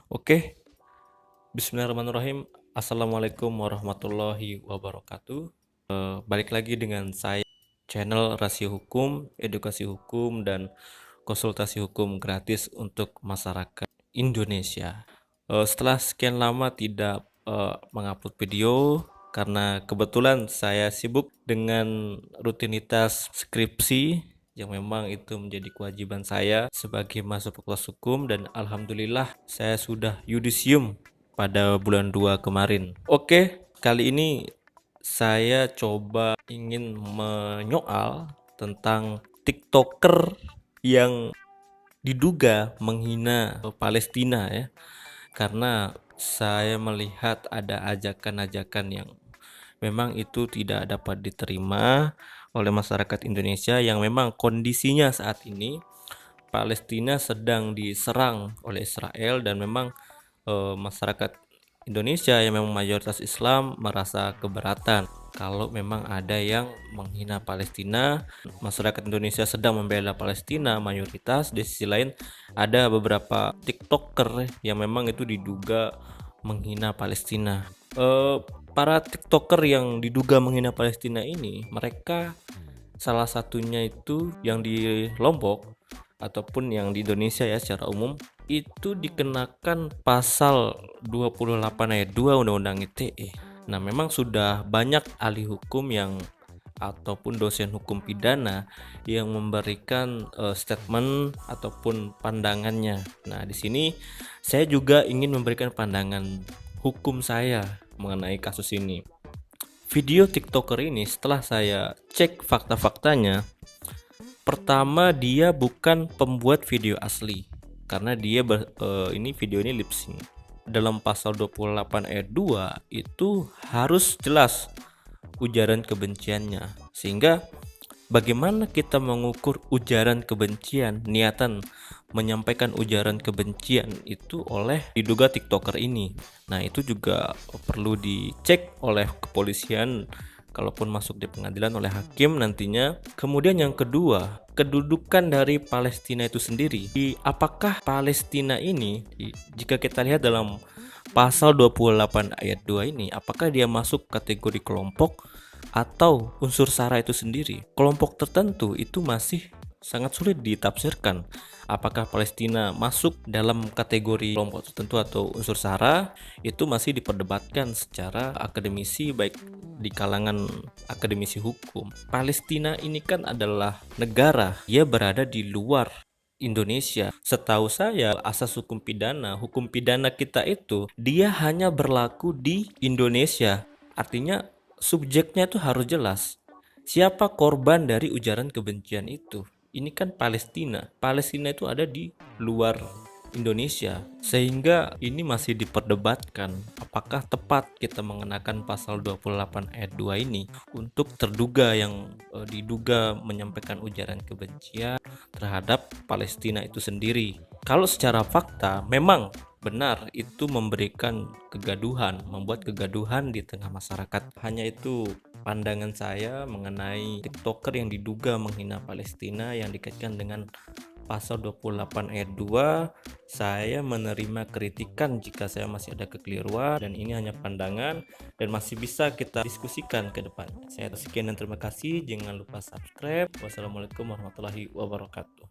Oke, bismillahirrahmanirrahim. Assalamualaikum warahmatullahi wabarakatuh. Balik lagi dengan saya, channel Rasio Hukum, Edukasi Hukum, dan Konsultasi Hukum gratis untuk masyarakat Indonesia. Setelah sekian lama tidak mengupload video, karena kebetulan saya sibuk dengan rutinitas skripsi yang memang itu menjadi kewajiban saya sebagai mahasiswa fakultas hukum, dan alhamdulillah saya sudah yudisium pada bulan 2 kemarin. Oke, kali ini saya coba ingin menyoal tentang TikToker yang diduga menghina Palestina ya, karena saya melihat ada ajakan-ajakan yang memang itu tidak dapat diterima oleh masyarakat Indonesia, yang memang kondisinya saat ini Palestina sedang diserang oleh Israel, dan memang masyarakat Indonesia yang memang mayoritas Islam merasa keberatan kalau memang ada yang menghina Palestina. Masyarakat Indonesia sedang membela Palestina mayoritas, di sisi lain ada beberapa TikToker yang memang itu diduga menghina Palestina. Eh, para TikToker yang diduga menghina Palestina ini, mereka salah satunya itu yang di Lombok ataupun yang di Indonesia ya secara umum, itu dikenakan pasal 28 ayat 2 Undang-Undang ITE. Nah, memang sudah banyak ahli hukum yang ataupun dosen hukum pidana yang memberikan statement ataupun pandangannya. Nah, di sini saya juga ingin memberikan pandangan hukum saya mengenai kasus ini. Video TikToker ini setelah saya cek fakta-faktanya, pertama, dia bukan pembuat video asli karena ini video ini lip sync. Dalam pasal 28 ayat 2 itu harus jelas ujaran kebenciannya. Sehingga bagaimana kita mengukur ujaran kebencian, niatan menyampaikan ujaran kebencian itu oleh diduga TikToker ini. Nah, itu juga perlu dicek oleh kepolisian kalaupun masuk di pengadilan oleh hakim nantinya. Kemudian yang kedua, kedudukan dari Palestina itu sendiri. Apakah Palestina ini, jika kita lihat dalam pasal 28 ayat 2 ini, apakah dia masuk kategori kelompok atau unsur SARA itu sendiri? Kelompok tertentu itu masih sangat sulit ditafsirkan. Apakah Palestina masuk dalam kategori kelompok tertentu atau unsur SARA, itu masih diperdebatkan secara akademisi, baik di kalangan akademisi hukum. Palestina ini kan adalah negara, ia berada di luar Indonesia. Setahu saya, asas hukum pidana kita itu dia hanya berlaku di Indonesia. Artinya subjeknya itu harus jelas. Siapa korban dari ujaran kebencian itu? Ini kan Palestina. Palestina itu ada di luar Indonesia, sehingga ini masih diperdebatkan apakah tepat kita mengenakan pasal 28 ayat 2 ini untuk terduga yang diduga menyampaikan ujaran kebencian terhadap Palestina itu sendiri. Kalau secara fakta memang benar itu memberikan kegaduhan, membuat kegaduhan di tengah masyarakat. Hanya itu pandangan saya mengenai TikToker yang diduga menghina Palestina yang dikaitkan dengan pasal 28 ayat 2. Saya menerima kritikan jika saya masih ada kekeliruan, dan ini hanya pandangan dan masih bisa kita diskusikan ke depan. Saya sekian dan terima kasih. Jangan lupa subscribe. Wassalamualaikum warahmatullahi wabarakatuh.